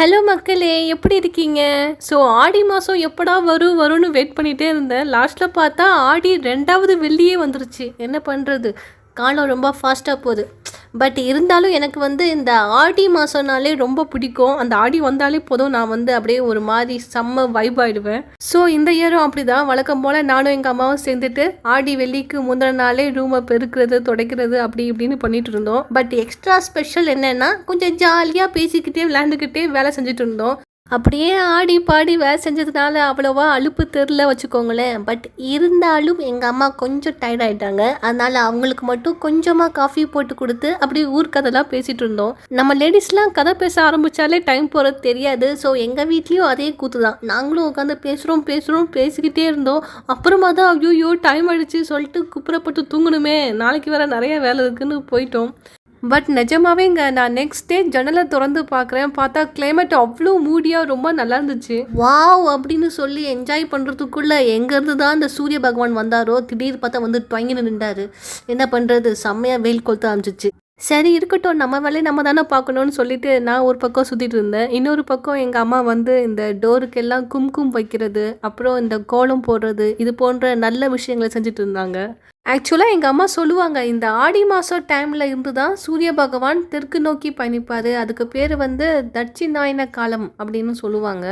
Hello மக்களே, எப்படி இருக்கீங்க? ஸோ ஆடி மாதம் எப்படா வரும்னு வெயிட் பண்ணிகிட்டே இருந்தேன். லாஸ்ட்டில் பார்த்தா ஆடி 2வது வெள்ளியே வந்துருச்சு. என்ன பண்ணுறது, காலம் ரொம்ப ஃபாஸ்ட்டாக போகுது. பட் இருந்தாலும் எனக்கு இந்த ஆடி மாதம்னாலே ரொம்ப பிடிக்கும். அந்த ஆடி வந்தாலே போதும், நான் அப்படியே ஒரு மாதிரி செம்ம வைப் ஆகிடுவேன். ஸோ இந்த இயரும் அப்படி தான். வழக்கம் போல் நானும் எங்கள் அம்மாவும் சேர்ந்துட்டு ஆடி வெள்ளிக்கு முந்தின நாளே ரூமை பெருக்கிறது, துடைக்கிறது அப்படி இப்படின்னு பண்ணிட்டு இருந்தோம். பட் எக்ஸ்ட்ரா ஸ்பெஷல் என்னென்னா, கொஞ்சம் ஜாலியாக பேசிக்கிட்டே விளையாண்டுக்கிட்டே வேலை செஞ்சுட்டு இருந்தோம். அப்படியே ஆடி பாடி வேலை செஞ்சதுனால அவ்வளோவா அலுப்பு தெரில வச்சுக்கோங்களேன். பட் இருந்தாலும் எங்கள் அம்மா கொஞ்சம் டயர்ட் ஆகிட்டாங்க. அதனால் அவங்களுக்கு மட்டும் கொஞ்சமாக காஃபி போட்டு கொடுத்து அப்படி ஊர் கதைலாம் பேசிகிட்டு இருந்தோம். நம்ம லேடிஸ்லாம் கதை பேச ஆரம்பித்தாலே டைம் போகிறது தெரியாது. ஸோ எங்கள் வீட்லேயும் அதே கூத்து தான். நாங்களும் உட்காந்து பேசிக்கிட்டே இருந்தோம். அப்புறமா தான் ஐயோ டைம் ஆகிடுச்சு சொல்லிட்டு குப்புறப்பட்டு தூங்கணுமே, நாளைக்கு வேறு நிறைய வேலை இருக்குதுன்னு போயிட்டோம். பட் நிஜமாவே நான் நெக்ஸ்ட் டே ஜன்னலை திறந்து பார்க்குறேன். பார்த்தா கிளைமேட் அவ்வளோ மூடியாக ரொம்ப நல்லா இருந்துச்சு. வாவ் அப்படின்னு சொல்லி என்ஜாய் பண்ணுறதுக்குள்ளே எங்கேருந்து தான் இந்த சூரிய பகவான் வந்தாரோ, திடீர்னு பார்த்தா துவங்கின்னு நின்றாரு. என்ன பண்ணுறது, செம்மையாக வெயில் கொளுத்த ஆரம்பிச்சிச்சு. சரி இருக்கட்டும், நம்ம வேலையை நம்ம தானே பார்க்கணுன்னு சொல்லிட்டு நான் ஒரு பக்கம் சுற்றிட்டு இருந்தேன். இன்னொரு பக்கம் எங்கள் அம்மா இந்த டோருக்கெல்லாம் கும்கும் வைக்கிறது, அப்புறம் இந்த கோலம் போடுறது, இது போன்ற நல்ல விஷயங்களை செஞ்சுட்டு இருந்தாங்க. ஆக்சுவலாக எங்கள் அம்மா சொல்லுவாங்க, இந்த ஆடி மாதம் டைமில் இருந்து தான் சூரிய பகவான் தெற்கு நோக்கி பயணிப்பார். அதுக்கு பேர் தட்சிணாயன காலம் அப்படின்னு சொல்லுவாங்க.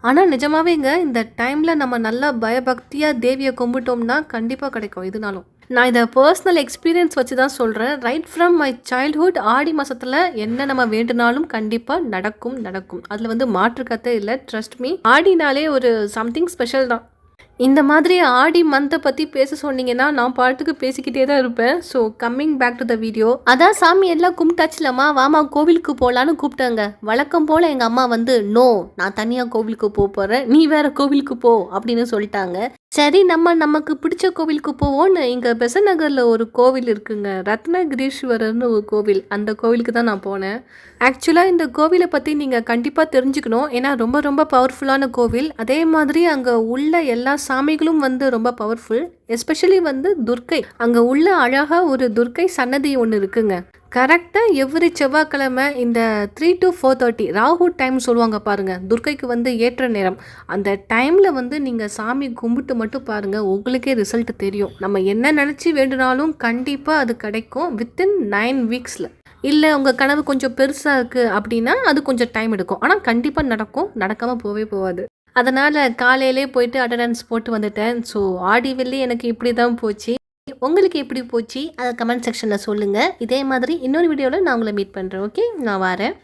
ஆனால் நிஜமாவேங்க இந்த டைமில் நம்ம நல்லா பயபக்தியாக தேவியை கும்பிட்டோம்னா கண்டிப்பாக கிடைக்கும் எதுனாலும். நான் இதை பர்சனல் எக்ஸ்பீரியன்ஸ் வச்சு தான் சொல்கிறேன். ரைட் ஃப்ரம் மை சைல்ட்ஹுட் ஆடி மாதத்தில் என்ன நம்ம வேண்டுனாலும் கண்டிப்பாக நடக்கும். அதில் மாற்றுக்கத்தே இல்லை. ட்ரஸ்ட் மீ, ஆடினாலே ஒரு சம்திங் ஸ்பெஷல் தான். இந்த மாதிரி ஆடி மந்த்தை பற்றி பேச சொன்னீங்கன்னா நான் பாட்டுக்கு பேசிக்கிட்டே தான் இருப்பேன். So coming back to the video. அதான் சாமி எல்லாம் கும்பிட்டாச்சுலம்மா, வாமா கோவிலுக்கு போகலான்னு கூப்பிட்டாங்க. வழக்கம் போல் எங்கள் அம்மா நோ, நான் தனியாக கோவிலுக்கு போகிறேன், நீ வேற கோவிலுக்கு போ அப்படின்னு சொல்லிட்டாங்க. சரி நமக்கு பிடிச்ச கோவிலுக்கு போவோன்னு இங்கே பெசன்ட் நகரில் ஒரு கோவில் இருக்குங்க, ரத்னகிரீஸ்வரர்னு ஒரு கோவில். அந்த கோவிலுக்கு தான் நான் போனேன். ஆக்சுவலாக இந்த கோவிலை பற்றி நீங்கள் கண்டிப்பாக தெரிஞ்சுக்கணும். ஏன்னா ரொம்ப ரொம்ப பவர்ஃபுல்லான கோவில். அதே மாதிரி அங்கே உள்ள எல்லா சாமிகளும் ரொம்ப பவர்ஃபுல். எஸ்பெஷலி துர்க்கை, அங்கே உள்ள அழகாக ஒரு துர்க்கை சன்னதி ஒன்று இருக்குங்க. கரெக்டாக எவ்ரி செவ்வாய்க்கிழமை இந்த 3 to 4:30 ராகு டைம் சொல்லுவாங்க பாருங்கள், துர்க்கைக்கு ஏற்ற நேரம். அந்த டைமில் நீங்கள் சாமி கும்பிட்டு மட்டும் பாருங்கள், உங்களுக்கே ரிசல்ட் தெரியும். நம்ம என்ன நினச்சி வேண்டுனாலும் கண்டிப்பாக அது கிடைக்கும் வித்தின் 9 வீக்ஸில். இல்லை உங்கள் கனவு கொஞ்சம் பெருசாக இருக்குது அப்படின்னா அது கொஞ்சம் டைம் எடுக்கும். ஆனால் கண்டிப்பாக நடக்கும், நடக்காமல் போகாது. அதனால் காலையிலே போயிட்டு அட்டண்டன்ஸ் போட்டு வந்துட்டேன். ஸோ ஆடி வெள்ளி எனக்கு இப்படி தான் போச்சு. உங்களுக்கு எப்படி போச்சு அதை கமெண்ட் செக்ஷனில் சொல்லுங்கள். இதே மாதிரி இன்னொரு வீடியோவில் நான் உங்களை மீட் பண்ணுறேன். ஓகே, நான் வரேன்.